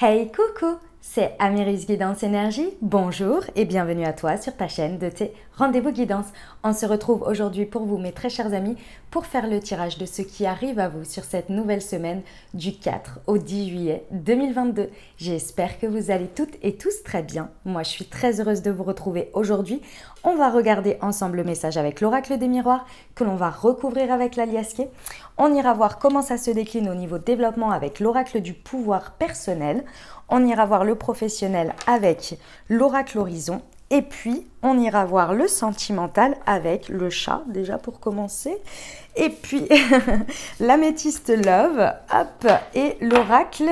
Hey coucou, c'est Amyris Guidance Énergie, bonjour et bienvenue à toi sur ta chaîne de tes rendez-vous guidance. On se retrouve aujourd'hui pour vous mes très chers amis pour faire le tirage de ce qui arrive à vous sur cette nouvelle semaine du 4 au 10 juillet 2022. J'espère que vous allez toutes et tous très bien. Moi je suis très heureuse de vous retrouver aujourd'hui. On va regarder ensemble le message avec l'oracle des miroirs que l'on va recouvrir avec l'aliasqué. On ira voir comment ça se décline au niveau développement avec l'oracle du pouvoir personnel. On ira voir le professionnel avec l'oracle horizon. Et puis, on ira voir le sentimental avec le chat, déjà pour commencer. Et puis, l'améthyste love, hop, et l'oracle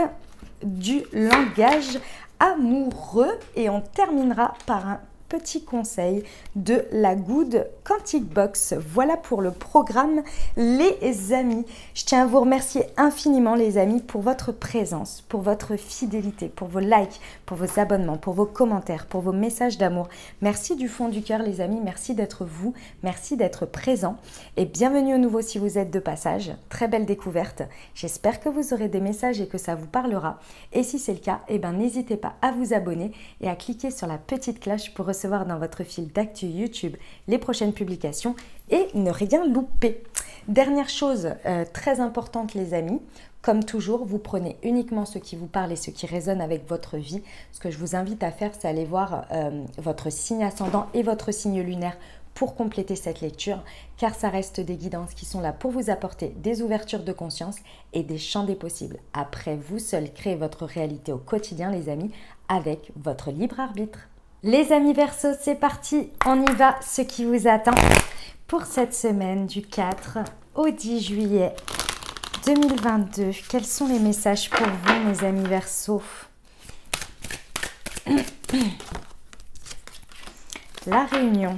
du langage amoureux. Et on terminera par un petit conseil de la Good Quantic Box. Voilà pour le programme, les amis. Je tiens à vous remercier infiniment, les amis, pour votre présence, pour votre fidélité, pour vos likes, pour vos abonnements, pour vos commentaires, pour vos messages d'amour. Merci du fond du cœur, les amis. Merci d'être vous. Merci d'être présent. Et bienvenue au nouveau si vous êtes de passage. Très belle découverte. J'espère que vous aurez des messages et que ça vous parlera. Et si c'est le cas, eh ben, n'hésitez pas à vous abonner et à cliquer sur la petite cloche pour recevoir dans votre fil d'actu YouTube les prochaines publications et ne rien louper. Dernière chose très importante, les amis, comme toujours, vous prenez uniquement ce qui vous parle et ce qui résonne avec votre vie. Ce que je vous invite à faire, c'est aller voir votre signe ascendant et votre signe lunaire pour compléter cette lecture, car ça reste des guidances qui sont là pour vous apporter des ouvertures de conscience et des champs des possibles. Après, vous seul créez votre réalité au quotidien, les amis, avec votre libre arbitre. Les amis Verseaux, c'est parti, on y va, ce qui vous attend pour cette semaine du 4 au 10 juillet 2022. Quels sont les messages pour vous, mes amis Verseaux? La réunion.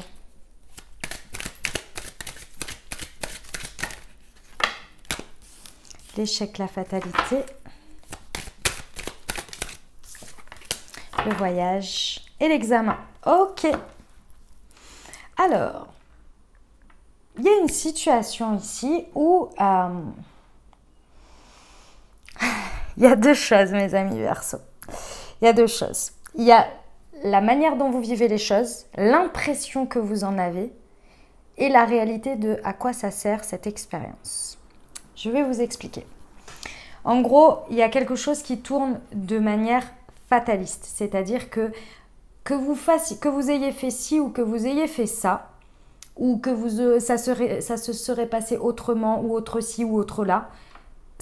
L'échec, la fatalité. Le voyage et l'examen. Ok. Alors, il y a une situation ici où il y a deux choses, mes amis Verseaux. Il y a deux choses. Il y a la manière dont vous vivez les choses, l'impression que vous en avez et la réalité de à quoi ça sert cette expérience. Je vais vous expliquer. En gros, il y a quelque chose qui tourne de manière fataliste, c'est-à-dire que vous ayez fait ci ou que vous ayez fait ça, ou que ça se serait passé autrement ou autre ci ou autre là,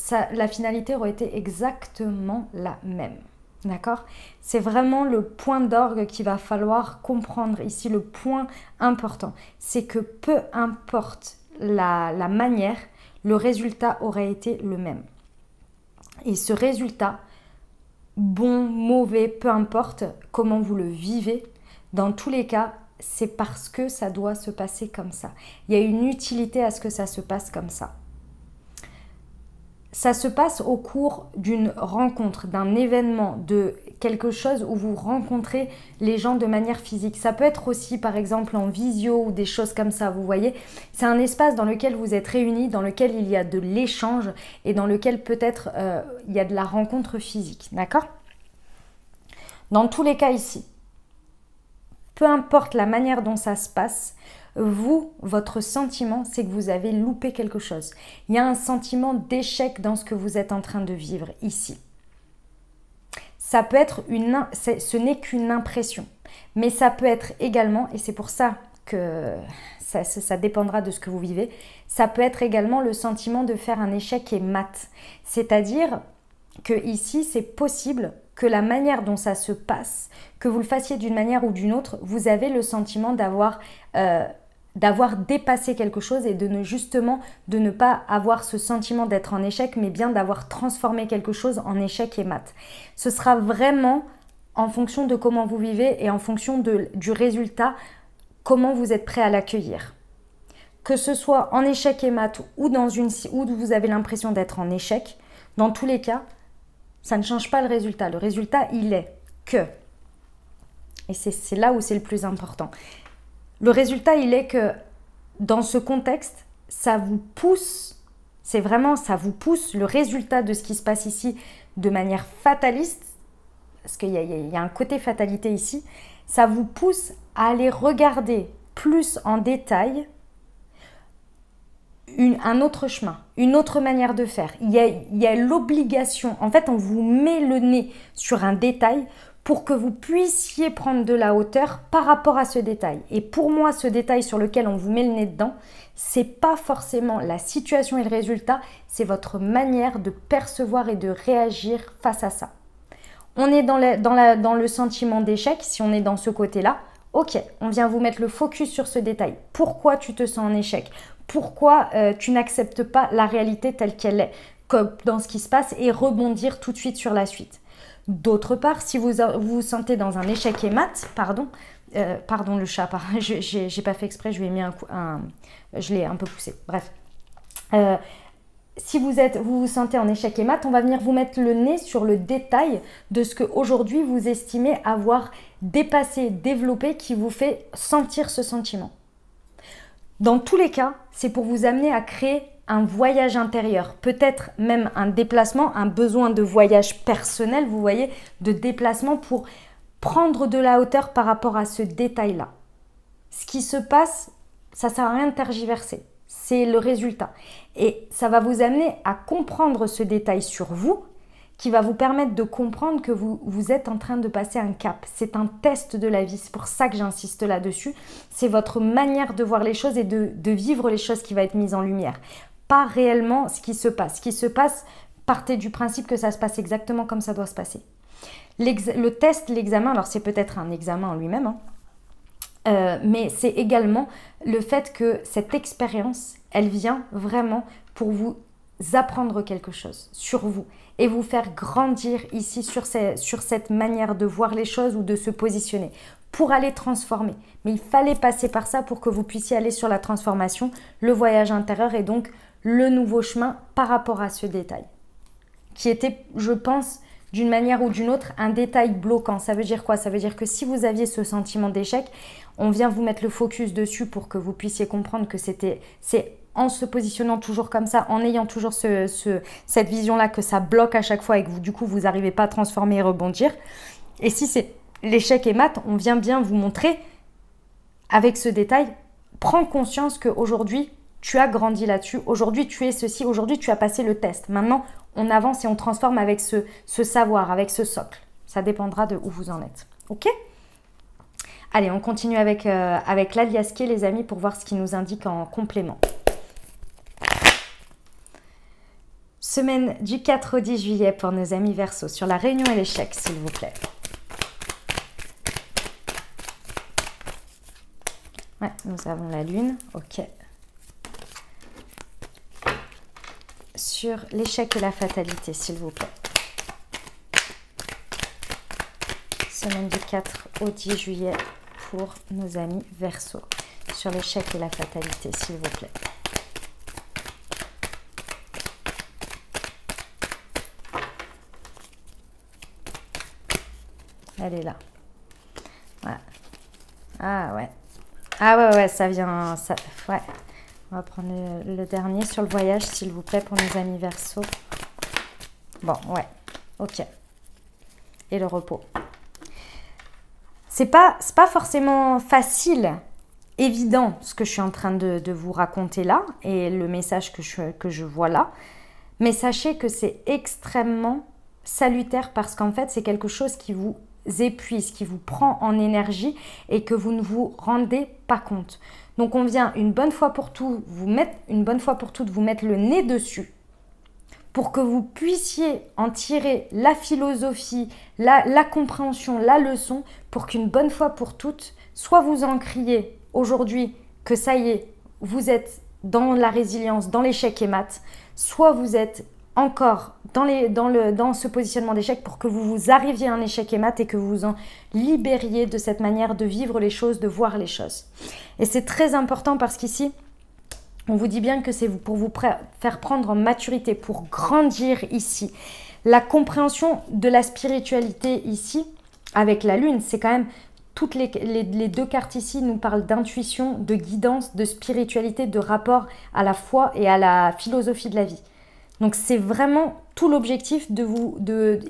la finalité aurait été exactement la même. D'accord? C'est vraiment le point d'orgue qu'il va falloir comprendre ici, le point important. C'est que peu importe la manière, le résultat aurait été le même. Et ce résultat, bon, mauvais, peu importe comment vous le vivez, dans tous les cas, c'est parce que ça doit se passer comme ça. Il y a une utilité à ce que ça se passe comme ça. Ça se passe au cours d'une rencontre, d'un événement, de quelque chose où vous rencontrez les gens de manière physique. Ça peut être aussi par exemple en visio ou des choses comme ça, vous voyez. C'est un espace dans lequel vous êtes réunis, dans lequel il y a de l'échange et dans lequel peut-être il y a de la rencontre physique, d'accord? Dans tous les cas ici, peu importe la manière dont ça se passe, vous, votre sentiment, c'est que vous avez loupé quelque chose. Il y a un sentiment d'échec dans ce que vous êtes en train de vivre ici. Ça peut être ce n'est qu'une impression, mais ça peut être également, et c'est pour ça que ça dépendra de ce que vous vivez, ça peut être également le sentiment de faire un échec et mat. C'est-à-dire que ici, c'est possible que la manière dont ça se passe, que vous le fassiez d'une manière ou d'une autre, vous avez le sentiment d'avoir dépassé quelque chose et de ne pas avoir ce sentiment d'être en échec, mais bien d'avoir transformé quelque chose en échec et mat. Ce sera vraiment en fonction de comment vous vivez et en fonction du résultat, comment vous êtes prêt à l'accueillir. Que ce soit en échec et mat ou où vous avez l'impression d'être en échec, dans tous les cas, ça ne change pas le résultat. Le résultat, il est que, et c'est là où c'est le plus important, le résultat, il est que dans ce contexte, ça vous pousse, c'est vraiment, ça vous pousse, le résultat de ce qui se passe ici de manière fataliste, parce qu'il y a un côté fatalité ici, ça vous pousse à aller regarder plus en détail un autre chemin, une autre manière de faire. Il y a l'obligation, en fait on vous met le nez sur un détail pour que vous puissiez prendre de la hauteur par rapport à ce détail. Et pour moi, ce détail sur lequel on vous met le nez dedans, c'est pas forcément la situation et le résultat, c'est votre manière de percevoir et de réagir face à ça. On est dans le sentiment d'échec, si on est dans ce côté-là, ok, on vient vous mettre le focus sur ce détail. Pourquoi tu te sens en échec? Pourquoi tu n'acceptes pas la réalité telle qu'elle est, comme dans ce qui se passe, et rebondir tout de suite sur la suite. D'autre part, si vous vous sentez dans un échec et mat, pardon le chat, j'ai pas fait exprès, je lui ai mis je l'ai un peu poussé, bref. Si vous vous sentez en échec et mat, on va venir vous mettre le nez sur le détail de ce qu'aujourd'hui vous estimez avoir dépassé, développé, qui vous fait sentir ce sentiment. Dans tous les cas, c'est pour vous amener à créer un voyage intérieur, peut-être même un déplacement, un besoin de voyage personnel, vous voyez, de déplacement pour prendre de la hauteur par rapport à ce détail-là. Ce qui se passe, ça ne sert à rien de tergiverser, c'est le résultat. Et ça va vous amener à comprendre ce détail sur vous, qui va vous permettre de comprendre que vous êtes en train de passer un cap. C'est un test de la vie, c'est pour ça que j'insiste là-dessus. C'est votre manière de voir les choses et de vivre les choses qui va être mise en lumière. Pas réellement ce qui se passe. Ce qui se passe, partez du principe que ça se passe exactement comme ça doit se passer. Le test, l'examen, alors c'est peut-être un examen en lui-même, mais c'est également le fait que cette expérience, elle vient vraiment pour vous apprendre quelque chose sur vous et vous faire grandir ici sur cette manière de voir les choses ou de se positionner pour aller transformer. Mais il fallait passer par ça pour que vous puissiez aller sur la transformation, le voyage intérieur et donc le nouveau chemin par rapport à ce détail qui était, je pense, d'une manière ou d'une autre, un détail bloquant. Ça veut dire quoi? Ça veut dire que si vous aviez ce sentiment d'échec, on vient vous mettre le focus dessus pour que vous puissiez comprendre que c'est en se positionnant toujours comme ça, en ayant toujours cette vision-là que ça bloque à chaque fois et que du coup, vous n'arrivez pas à transformer et rebondir. Et si c'est l'échec et mat, on vient bien vous montrer avec ce détail, prends conscience qu'aujourd'hui, tu as grandi là-dessus, aujourd'hui tu es ceci, aujourd'hui tu as passé le test. Maintenant, on avance et on transforme avec ce savoir, avec ce socle. Ça dépendra de où vous en êtes. Ok? Allez, on continue avec l'aliasqué, les amis, pour voir ce qu'il nous indique en complément. Semaine du 4 au 10 juillet pour nos amis Verseau sur la réunion et l'échec, s'il vous plaît. Ouais, nous avons la lune. Ok. Sur l'échec et la fatalité, s'il vous plaît. Semaine du 4 au 10 juillet pour nos amis Verseau. Sur l'échec et la fatalité, s'il vous plaît. Elle est là. Voilà. Ah ouais. Ah ouais, ça vient... Ça, ouais. On va prendre le dernier sur le voyage, s'il vous plaît, pour nos amis Verseau. Bon, ouais. Ok. Et le repos. C'est pas forcément facile, évident, ce que je suis en train de vous raconter là, et le message que je vois là. Mais sachez que c'est extrêmement salutaire parce qu'en fait, c'est quelque chose qui vous épuise, qui vous prend en énergie et que vous ne vous rendez pas compte. Donc on vient une bonne fois pour toutes vous mettre le nez dessus pour que vous puissiez en tirer la philosophie, la compréhension, la leçon, pour qu'une bonne fois pour toutes, soit vous encriez aujourd'hui que ça y est, vous êtes dans la résilience, dans l'échec et mat, soit vous êtes encore dans ce positionnement d'échec pour que vous arriviez à un échec et mat et que vous vous en libériez de cette manière de vivre les choses, de voir les choses. Et c'est très important parce qu'ici, on vous dit bien que c'est pour vous faire prendre en maturité, pour grandir ici. La compréhension de la spiritualité ici, avec la lune, c'est quand même, toutes les deux cartes ici nous parlent d'intuition, de guidance, de spiritualité, de rapport à la foi et à la philosophie de la vie. Donc c'est vraiment tout l'objectif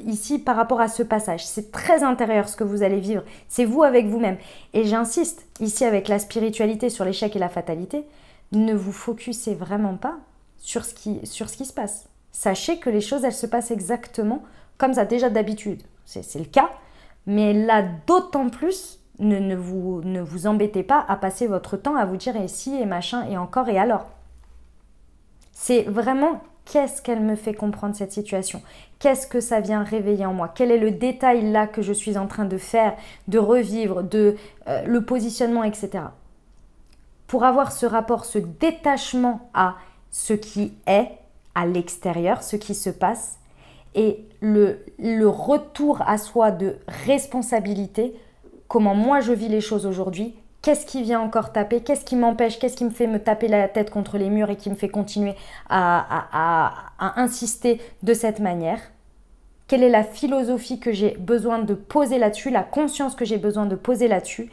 ici par rapport à ce passage. C'est très intérieur ce que vous allez vivre. C'est vous avec vous-même. Et j'insiste, ici avec la spiritualité sur l'échec et la fatalité, ne vous focussez vraiment pas sur ce qui se passe. Sachez que les choses, elles se passent exactement comme ça, déjà d'habitude. C'est le cas. Mais là, d'autant plus, ne vous embêtez pas à passer votre temps à vous dire et si, et machin, et encore, et alors. C'est vraiment... Qu'est-ce qu'elle me fait comprendre cette situation? Qu'est-ce que ça vient réveiller en moi? Quel est le détail là que je suis en train de faire, de revivre, le positionnement, etc. Pour avoir ce rapport, ce détachement à ce qui est à l'extérieur, ce qui se passe, et le retour à soi de responsabilité, comment moi je vis les choses aujourd'hui. Qu'est-ce qui vient encore taper? Qu'est-ce qui m'empêche? Qu'est-ce qui me fait me taper la tête contre les murs et qui me fait continuer à insister de cette manière? Quelle est la philosophie que j'ai besoin de poser là-dessus, la conscience que j'ai besoin de poser là-dessus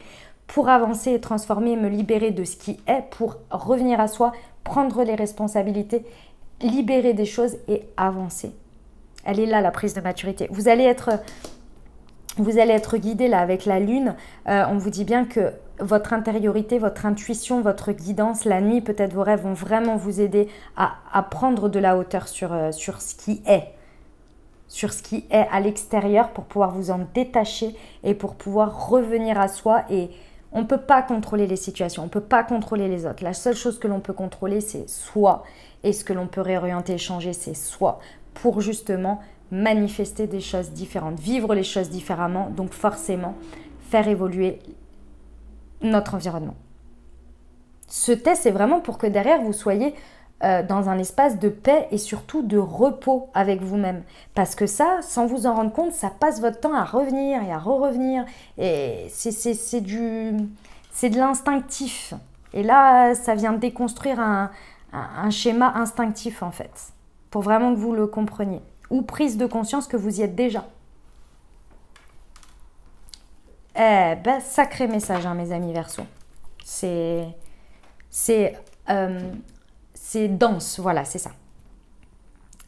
pour avancer et transformer et me libérer de ce qui est, pour revenir à soi, prendre les responsabilités, libérer des choses et avancer. Elle est là, la prise de maturité. Vous allez être guidé là avec la lune. On vous dit bien que votre intériorité, votre intuition, votre guidance, la nuit, peut-être vos rêves vont vraiment vous aider à prendre de la hauteur sur ce qui est. Sur ce qui est à l'extérieur pour pouvoir vous en détacher et pour pouvoir revenir à soi. Et on ne peut pas contrôler les situations, on ne peut pas contrôler les autres. La seule chose que l'on peut contrôler, c'est soi. Et ce que l'on peut réorienter et changer, c'est soi. Pour justement manifester des choses différentes, vivre les choses différemment, donc forcément faire évoluer notre environnement. Ce test, c'est vraiment pour que derrière, vous soyez dans un espace de paix et surtout de repos avec vous-même. Parce que ça, sans vous en rendre compte, ça passe votre temps à revenir et à re-revenir. Et c'est de l'instinctif. Et là, ça vient déconstruire un schéma instinctif en fait. Pour vraiment que vous le compreniez. Ou prise de conscience que vous y êtes déjà. Eh ben, sacré message, hein, mes amis Verseau. C'est dense, voilà, c'est ça.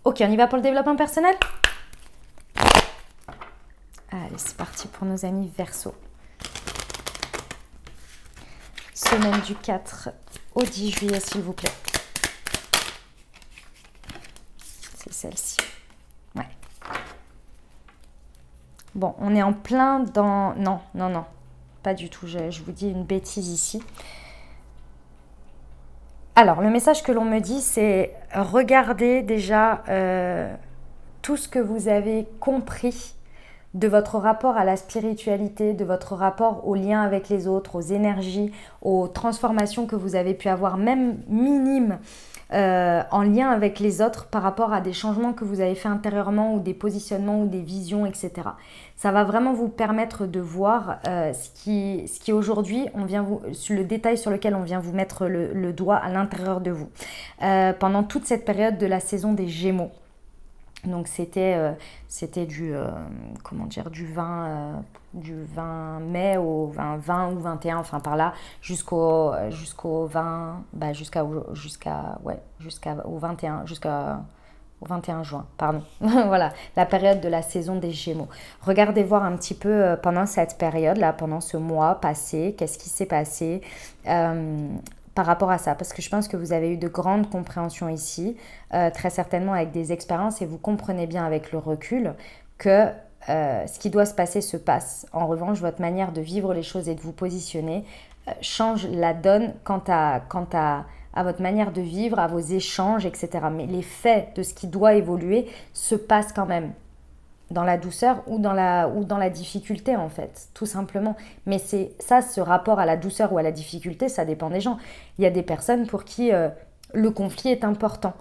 Ok, on y va pour le développement personnel? Allez, c'est parti pour nos amis Verseau. Semaine du 4 au 10 juillet, s'il vous plaît. C'est celle-ci. Ouais. Bon, on est en plein dans... Non, pas du tout. Je vous dis une bêtise ici. Alors, le message que l'on me dit, c'est regardez déjà tout ce que vous avez compris de votre rapport à la spiritualité, de votre rapport aux liens avec les autres, aux énergies, aux transformations que vous avez pu avoir, même minimes, en lien avec les autres par rapport à des changements que vous avez fait intérieurement ou des positionnements ou des visions, etc. Ça va vraiment vous permettre de voir ce qui aujourd'hui, le détail sur lequel on vient vous mettre le doigt à l'intérieur de vous. Pendant toute cette période de la saison des Gémeaux. Donc c'était du 20 mai au 20 ou 21, enfin par là, jusqu'au 21 juin, pardon. Voilà, la période de la saison des Gémeaux. Regardez voir un petit peu pendant cette période-là, pendant ce mois passé, qu'est-ce qui s'est passé par rapport à ça, parce que je pense que vous avez eu de grandes compréhensions ici, très certainement avec des expériences, et vous comprenez bien avec le recul que ce qui doit se passer se passe. En revanche, votre manière de vivre les choses et de vous positionner change la donne quant à votre manière de vivre, à vos échanges, etc. Mais les faits de ce qui doit évoluer se passent quand même dans la douceur ou dans la difficulté en fait, tout simplement. Mais c'est ça, ce rapport à la douceur ou à la difficulté, ça dépend des gens. Il y a des personnes pour qui le conflit est important.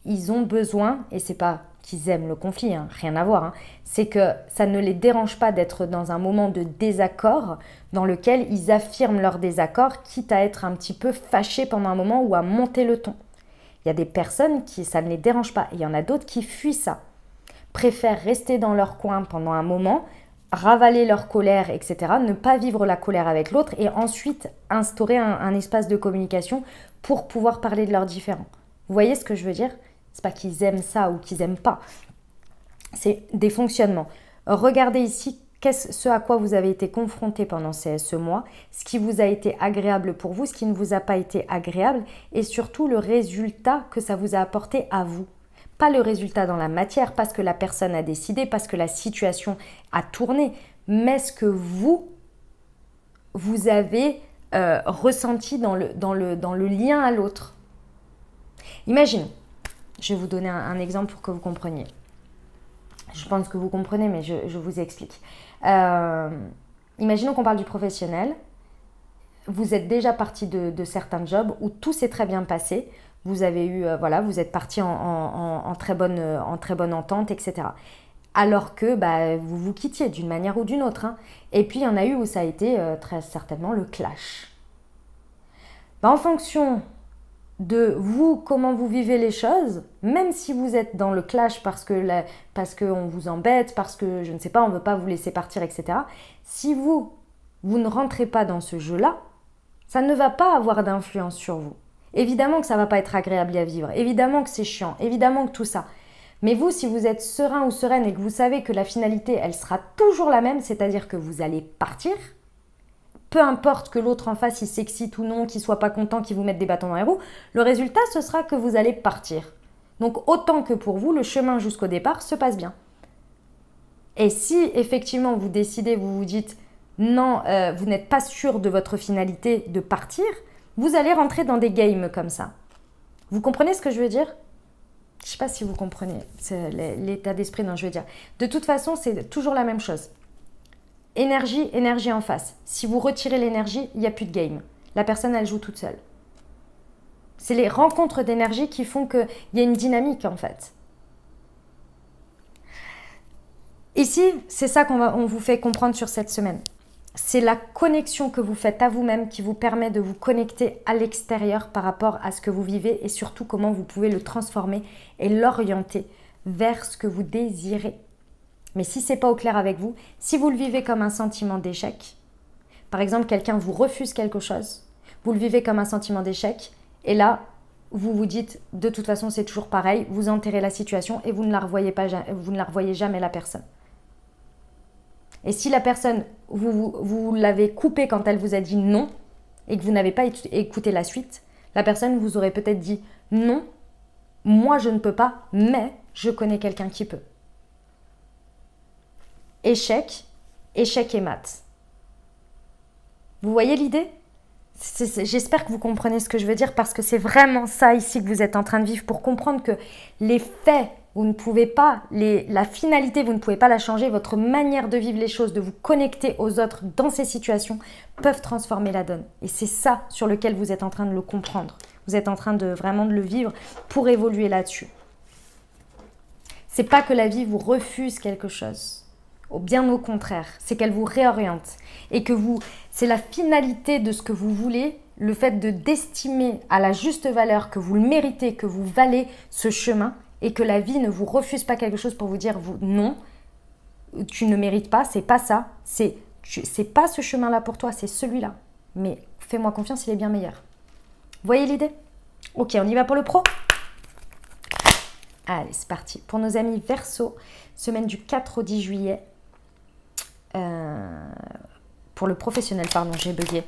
Ils ont besoin, et c'est pas qu'ils aiment le conflit, hein, rien à voir, hein, c'est que ça ne les dérange pas d'être dans un moment de désaccord dans lequel ils affirment leur désaccord, quitte à être un petit peu fâchés pendant un moment ou à monter le ton. Il y a des personnes qui ça ne les dérange pas, et il y en a d'autres qui fuient ça. Préfèrent rester dans leur coin pendant un moment, ravaler leur colère, etc., ne pas vivre la colère avec l'autre et ensuite instaurer un espace de communication pour pouvoir parler de leurs différends. Vous voyez ce que je veux dire? C'est pas qu'ils aiment ça ou qu'ils aiment pas. C'est des fonctionnements. Regardez ici ce à quoi vous avez été confronté pendant ce mois, ce qui vous a été agréable pour vous, ce qui ne vous a pas été agréable et surtout le résultat que ça vous a apporté à vous. Pas le résultat dans la matière parce que la personne a décidé, parce que la situation a tourné, mais ce que vous avez ressenti dans le lien à l'autre. Imagine, je vais vous donner un exemple pour que vous compreniez. Je pense que vous comprenez, mais je vous explique. Imaginons qu'on parle du professionnel. Vous êtes déjà parti de certains jobs où tout s'est très bien passé. Vous avez eu, vous êtes parti en très bonne entente, etc. Alors que vous vous quittiez d'une manière ou d'une autre. Hein. Et puis il y en a eu où ça a été très certainement le clash. En fonction de vous, comment vous vivez les choses, même si vous êtes dans le clash parce qu'on vous embête, parce que, je ne sais pas, on ne veut pas vous laisser partir, etc. Si vous ne rentrez pas dans ce jeu-là, ça ne va pas avoir d'influence sur vous. Évidemment que ça ne va pas être agréable à vivre, évidemment que c'est chiant, évidemment que tout ça. Mais vous, si vous êtes serein ou sereine et que vous savez que la finalité, elle sera toujours la même, c'est-à-dire que vous allez partir, peu importe que l'autre en face, il s'excite ou non, qu'il soit pas content, qu'il vous mette des bâtons dans les roues, le résultat, ce sera que vous allez partir. Donc, autant que pour vous, le chemin jusqu'au départ se passe bien. Et si, effectivement, vous décidez, vous vous dites, non, vous n'êtes pas sûr de votre finalité de partir, vous allez rentrer dans des games comme ça. Vous comprenez ce que je veux dire ? Je ne sais pas si vous comprenez l'état d'esprit dont je veux dire. De toute façon, c'est toujours la même chose. Énergie en face. Si vous retirez l'énergie, il n'y a plus de game. La personne, elle joue toute seule. C'est les rencontres d'énergie qui font qu'il y a une dynamique en fait. Ici, c'est ça qu'on vous fait comprendre sur cette semaine. C'est la connexion que vous faites à vous-même qui vous permet de vous connecter à l'extérieur par rapport à ce que vous vivez et surtout comment vous pouvez le transformer et l'orienter vers ce que vous désirez. Mais si ce n'est pas au clair avec vous, si vous le vivez comme un sentiment d'échec, par exemple quelqu'un vous refuse quelque chose, vous le vivez comme un sentiment d'échec et là vous vous dites de toute façon c'est toujours pareil, vous enterrez la situation et vous ne la revoyez jamais la personne. Et si la personne, vous l'avez coupée quand elle vous a dit non et que vous n'avez pas écouté la suite, la personne vous aurait peut-être dit non, moi je ne peux pas, mais je connais quelqu'un qui peut. Échec et mat. Vous voyez l'idée ? J'espère que vous comprenez ce que je veux dire parce que c'est vraiment ça ici que vous êtes en train de vivre pour comprendre que les faits, vous ne pouvez pas, la finalité, vous ne pouvez pas la changer. Votre manière de vivre les choses, de vous connecter aux autres dans ces situations peuvent transformer la donne. Et c'est ça sur lequel vous êtes en train de le comprendre. Vous êtes en train de vraiment de le vivre pour évoluer là-dessus. C'est pas que la vie vous refuse quelque chose. Bien au contraire, c'est qu'elle vous réoriente et que c'est la finalité de ce que vous voulez, le fait d'estimer à la juste valeur que vous le méritez, que vous valez ce chemin et que la vie ne vous refuse pas quelque chose pour vous dire non, tu ne mérites pas, c'est pas ça, c'est pas ce chemin-là pour toi, c'est celui-là. Mais fais-moi confiance, il est bien meilleur. Voyez l'idée ? Ok, on y va pour le pro ? Allez, c'est parti. Pour nos amis Verseau, semaine du 4 au 10 juillet. Pour le professionnel, pardon, j'ai bugué.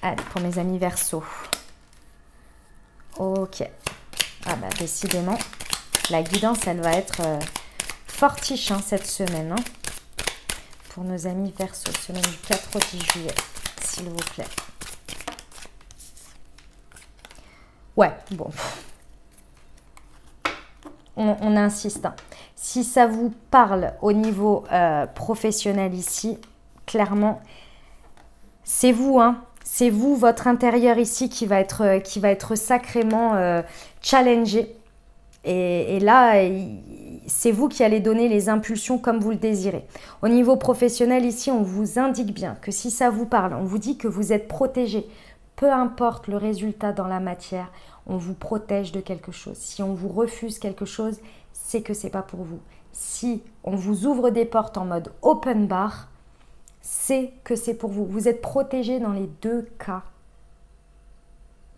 Allez, pour mes amis Verseau. Ok. Ah bah décidément, la guidance, elle va être fortiche cette semaine. Hein. Pour nos amis Verseau, semaine du 4 au 10 juillet, s'il vous plaît. Ouais, bon. On insiste. Hein. Si ça vous parle au niveau professionnel ici, clairement, c'est vous, hein. C'est vous, votre intérieur ici qui va être sacrément challengé. Et là, c'est vous qui allez donner les impulsions comme vous le désirez. Au niveau professionnel ici, on vous indique bien que si ça vous parle, on vous dit que vous êtes protégé. Peu importe le résultat dans la matière, on vous protège de quelque chose. Si on vous refuse quelque chose, c'est que c'est pas pour vous. Si on vous ouvre des portes en mode open bar, c'est que c'est pour vous. Vous êtes protégé dans les deux cas.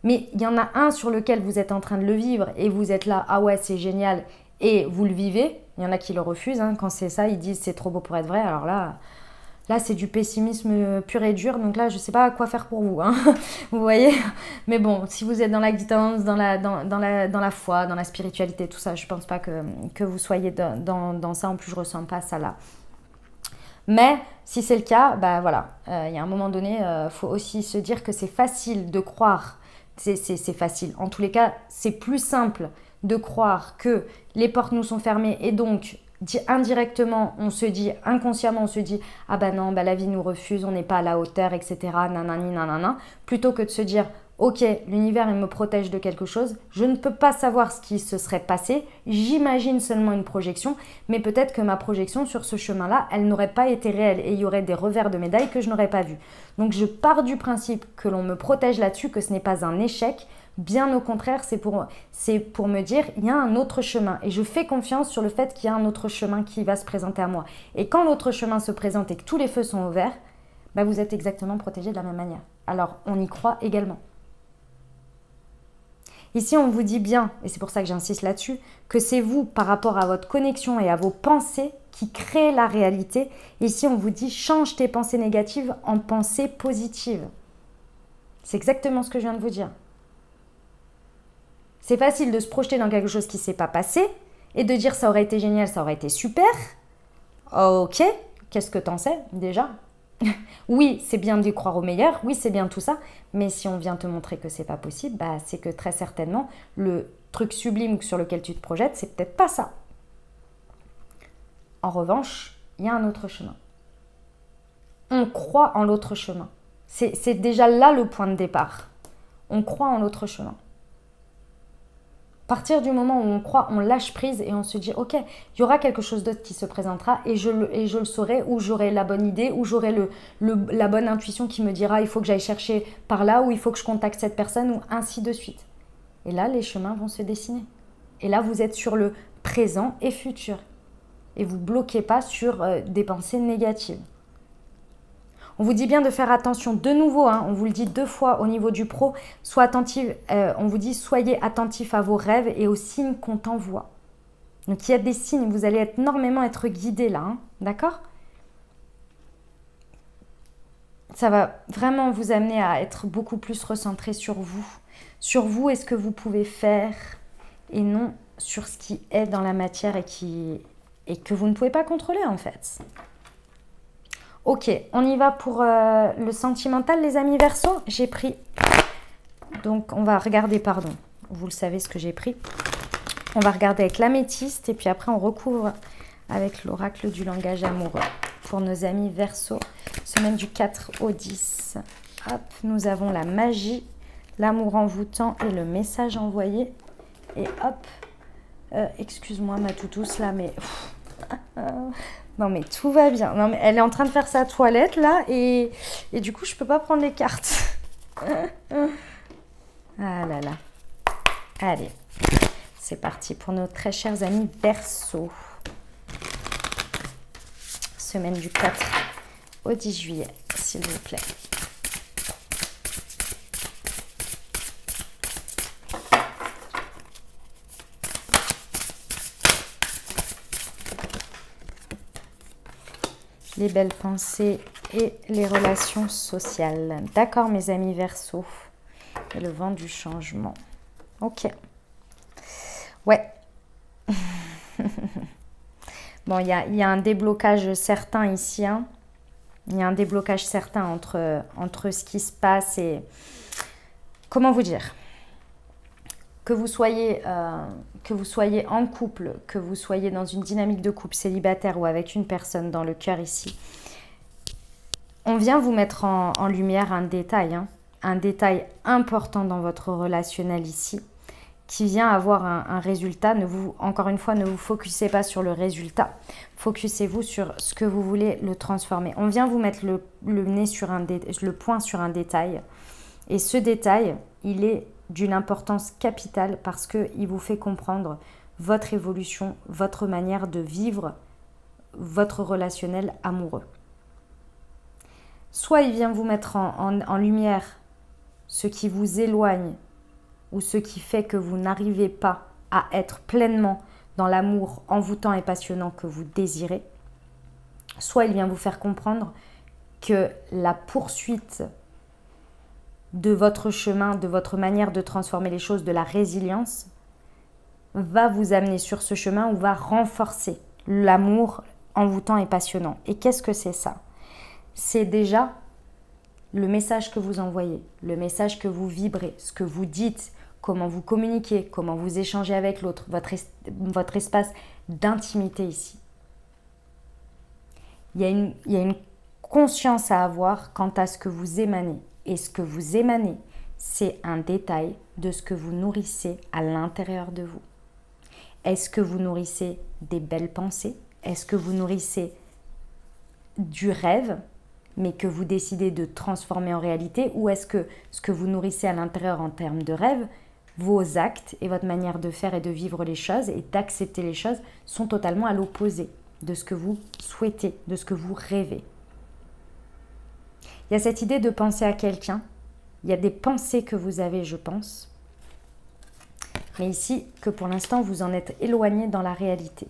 Mais il y en a un sur lequel vous êtes en train de le vivre et vous êtes là, ah ouais, c'est génial, et vous le vivez. Il y en a qui le refusent. Hein. Quand c'est ça, ils disent c'est trop beau pour être vrai. Alors là c'est du pessimisme pur et dur. Donc là, je ne sais pas quoi faire pour vous. Hein. Vous voyez? Mais bon, si vous êtes dans la guidance, dans la foi, dans la spiritualité, tout ça, je ne pense pas que vous soyez dans ça. En plus, je ne ressens pas ça là. Mais si c'est le cas, bah voilà, il y a un moment donné, faut aussi se dire que c'est facile de croire. C'est facile. En tous les cas, c'est plus simple de croire que les portes nous sont fermées et donc indirectement, on se dit, inconsciemment, on se dit ah bah non, bah la vie nous refuse, on n'est pas à la hauteur, etc. Nanani, nanana, plutôt que de se dire ok, l'univers il me protège de quelque chose, je ne peux pas savoir ce qui se serait passé, j'imagine seulement une projection, mais peut-être que ma projection sur ce chemin-là, elle n'aurait pas été réelle et il y aurait des revers de médaille que je n'aurais pas vus. Donc je pars du principe que l'on me protège là-dessus, que ce n'est pas un échec, bien au contraire, c'est pour me dire il y a un autre chemin et je fais confiance sur le fait qu'il y a un autre chemin qui va se présenter à moi. Et quand l'autre chemin se présente et que tous les feux sont ouverts, bah vous êtes exactement protégé de la même manière. Alors on y croit également. Ici, on vous dit bien, et c'est pour ça que j'insiste là-dessus, que c'est vous, par rapport à votre connexion et à vos pensées, qui créez la réalité. Ici, on vous dit, change tes pensées négatives en pensées positives. C'est exactement ce que je viens de vous dire. C'est facile de se projeter dans quelque chose qui ne s'est pas passé et de dire ça aurait été génial, ça aurait été super. Ok, qu'est-ce que t'en sais déjà? Oui, c'est bien d'y croire au meilleur, oui, c'est bien tout ça, mais si on vient te montrer que c'est pas possible, bah, c'est que très certainement, le truc sublime sur lequel tu te projettes, c'est peut-être pas ça. En revanche, il y a un autre chemin. On croit en l'autre chemin. C'est déjà là le point de départ. On croit en l'autre chemin. À partir du moment où on croit, on lâche prise et on se dit ok, il y aura quelque chose d'autre qui se présentera et je le saurai, ou j'aurai la bonne idée, ou j'aurai la bonne intuition qui me dira il faut que j'aille chercher par là, ou il faut que je contacte cette personne, ou ainsi de suite. Et là, les chemins vont se dessiner. Et là, vous êtes sur le présent et futur. Et vous ne bloquez pas sur des pensées négatives. On vous dit bien de faire attention de nouveau, hein, on vous le dit 2 fois au niveau du pro, on vous dit soyez attentif à vos rêves et aux signes qu'on t'envoie. Donc il y a des signes, vous allez énormément être guidé là, hein, d'accord? Ça va vraiment vous amener à être beaucoup plus recentré sur vous et ce que vous pouvez faire, et non sur ce qui est dans la matière et que vous ne pouvez pas contrôler en fait. Ok, on y va pour le sentimental, les amis Verseau. J'ai pris, donc on va regarder, pardon, vous le savez ce que j'ai pris. On va regarder avec l'améthyste et puis après on recouvre avec l'oracle du langage amoureux. Pour nos amis Verseau, semaine du 4 au 10. Hop, nous avons la magie, l'amour envoûtant et le message envoyé. Et hop, excuse-moi ma toutousse là, mais... Non mais tout va bien. Non mais elle est en train de faire sa toilette là et du coup je peux pas prendre les cartes. Ah là là. Allez, c'est parti pour nos très chers amis Verseau. Semaine du 4 au 10 juillet, s'il vous plaît. Les belles pensées et les relations sociales. D'accord, mes amis Verseau. Et le vent du changement. Ok. Ouais. Bon, il y a un déblocage certain ici. Hein. Il y a un déblocage certain entre ce qui se passe et... Comment vous dire ? Que vous soyez en couple, que vous soyez dans une dynamique de couple célibataire ou avec une personne dans le cœur ici, on vient vous mettre en lumière un détail, hein, un détail important dans votre relationnel ici, qui vient avoir un résultat. Encore une fois, ne vous focussez pas sur le résultat, focussez-vous sur ce que vous voulez le transformer. On vient vous mettre le point sur un détail, et ce détail, il est d'une importance capitale parce qu'il vous fait comprendre votre évolution, votre manière de vivre votre relationnel amoureux. Soit il vient vous mettre en lumière ce qui vous éloigne ou ce qui fait que vous n'arrivez pas à être pleinement dans l'amour envoûtant et passionnant que vous désirez, soit il vient vous faire comprendre que la poursuite de votre chemin, de votre manière de transformer les choses, de la résilience, va vous amener sur ce chemin ou va renforcer l'amour envoûtant et passionnant. Et qu'est-ce que c'est ça? C'est déjà le message que vous envoyez, le message que vous vibrez, ce que vous dites, comment vous communiquez, comment vous échangez avec l'autre, votre espace d'intimité ici. Il y a une conscience à avoir quant à ce que vous émanez. Et ce que vous émanez, c'est un détail de ce que vous nourrissez à l'intérieur de vous. Est-ce que vous nourrissez des belles pensées? Est-ce que vous nourrissez du rêve, mais que vous décidez de transformer en réalité? Ou est-ce que ce que vous nourrissez à l'intérieur en termes de rêve, vos actes et votre manière de faire et de vivre les choses et d'accepter les choses sont totalement à l'opposé de ce que vous souhaitez, de ce que vous rêvez? Il y a cette idée de penser à quelqu'un. Il y a des pensées que vous avez, je pense. Mais ici, que pour l'instant, vous en êtes éloigné dans la réalité.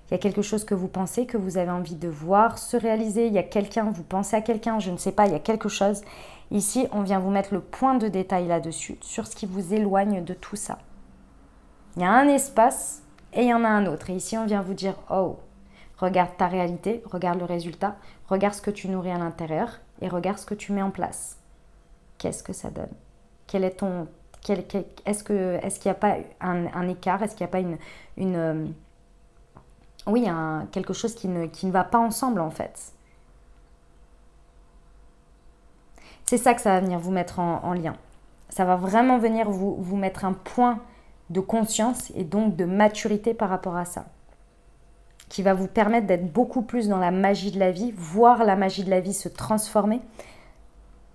Il y a quelque chose que vous pensez, que vous avez envie de voir se réaliser. Il y a quelqu'un, vous pensez à quelqu'un, je ne sais pas, il y a quelque chose. Ici, on vient vous mettre le point de détail là-dessus, sur ce qui vous éloigne de tout ça. Il y a un espace et il y en a un autre. Et ici, on vient vous dire, oh, regarde ta réalité, regarde le résultat, regarde ce que tu nourris à l'intérieur et regarde ce que tu mets en place. Qu'est-ce que ça donne? Quel est ton... Est-ce qu'il n'y a pas un écart? Est-ce qu'il n'y a pas oui, quelque chose qui ne va pas ensemble en fait? C'est ça que ça va venir vous mettre en lien. Ça va vraiment venir vous mettre un point de conscience et donc de maturité par rapport à ça, qui va vous permettre d'être beaucoup plus dans la magie de la vie, voir la magie de la vie se transformer,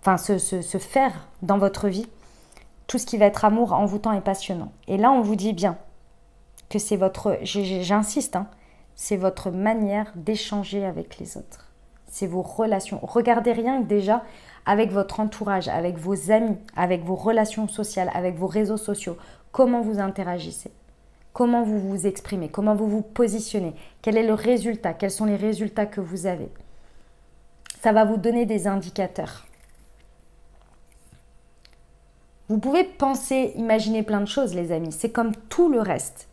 enfin se faire dans votre vie, tout ce qui va être amour, envoûtant et passionnant. Et là, on vous dit bien que c'est votre, j'insiste, hein, c'est votre manière d'échanger avec les autres. C'est vos relations. Regardez rien que déjà avec votre entourage, avec vos amis, avec vos relations sociales, avec vos réseaux sociaux, comment vous interagissez. Comment vous vous exprimez, comment vous vous positionnez, quel est le résultat, quels sont les résultats que vous avez. Ça va vous donner des indicateurs. Vous pouvez penser, imaginer plein de choses les amis, c'est comme tout le reste.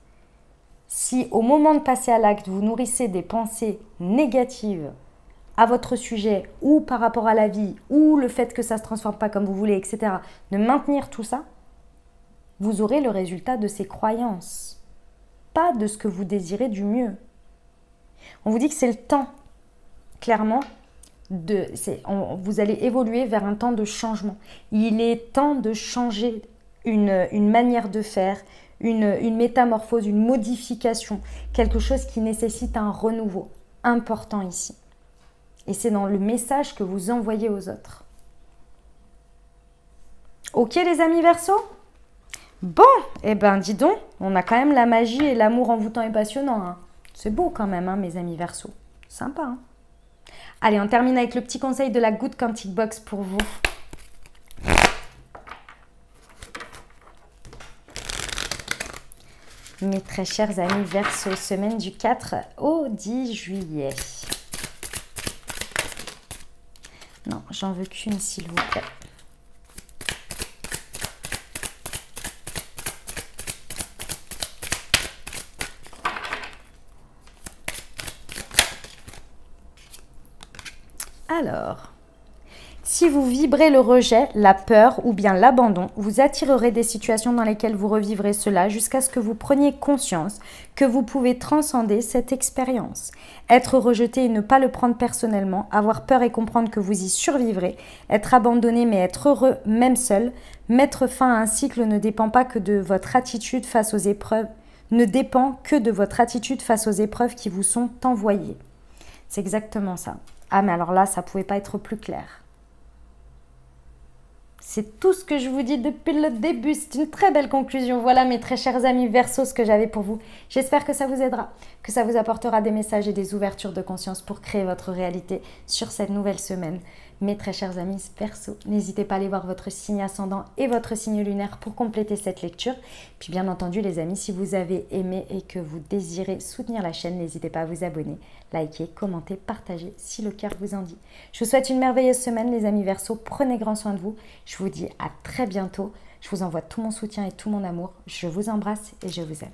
Si au moment de passer à l'acte, vous nourrissez des pensées négatives à votre sujet ou par rapport à la vie ou le fait que ça ne se transforme pas comme vous voulez, etc., de maintenir tout ça, vous aurez le résultat de ces croyances. Pas de ce que vous désirez du mieux. On vous dit que c'est le temps, clairement, vous allez évoluer vers un temps de changement. Il est temps de changer une manière de faire, une métamorphose, une modification, quelque chose qui nécessite un renouveau important ici. Et c'est dans le message que vous envoyez aux autres. Ok les amis Verseau ? Bon, eh ben dis donc, on a quand même la magie et l'amour envoûtant et passionnant. Hein. C'est beau quand même, hein, mes amis Verseau. Sympa. Hein. Allez, on termine avec le petit conseil de la Good Quantic Box pour vous. Mes très chers amis Verseau, semaine du 4 au 10 juillet. Non, j'en veux qu'une s'il vous plaît. Alors, si vous vibrez le rejet, la peur ou bien l'abandon, vous attirerez des situations dans lesquelles vous revivrez cela jusqu'à ce que vous preniez conscience que vous pouvez transcender cette expérience. Être rejeté et ne pas le prendre personnellement, avoir peur et comprendre que vous y survivrez, être abandonné mais être heureux même seul, mettre fin à un cycle ne dépend pas que de votre attitude face aux épreuves, ne dépend que de votre attitude face aux épreuves qui vous sont envoyées. C'est exactement ça. Ah mais alors là, ça ne pouvait pas être plus clair. C'est tout ce que je vous dis depuis le début. C'est une très belle conclusion. Voilà mes très chers amis Verseau, ce que j'avais pour vous. J'espère que ça vous aidera, que ça vous apportera des messages et des ouvertures de conscience pour créer votre réalité sur cette nouvelle semaine. Mes très chers amis Verseau, n'hésitez pas à aller voir votre signe ascendant et votre signe lunaire pour compléter cette lecture. Puis bien entendu les amis, si vous avez aimé et que vous désirez soutenir la chaîne, n'hésitez pas à vous abonner, liker, commenter, partager si le cœur vous en dit. Je vous souhaite une merveilleuse semaine les amis Verseau, prenez grand soin de vous. Je vous dis à très bientôt. Je vous envoie tout mon soutien et tout mon amour. Je vous embrasse et je vous aime.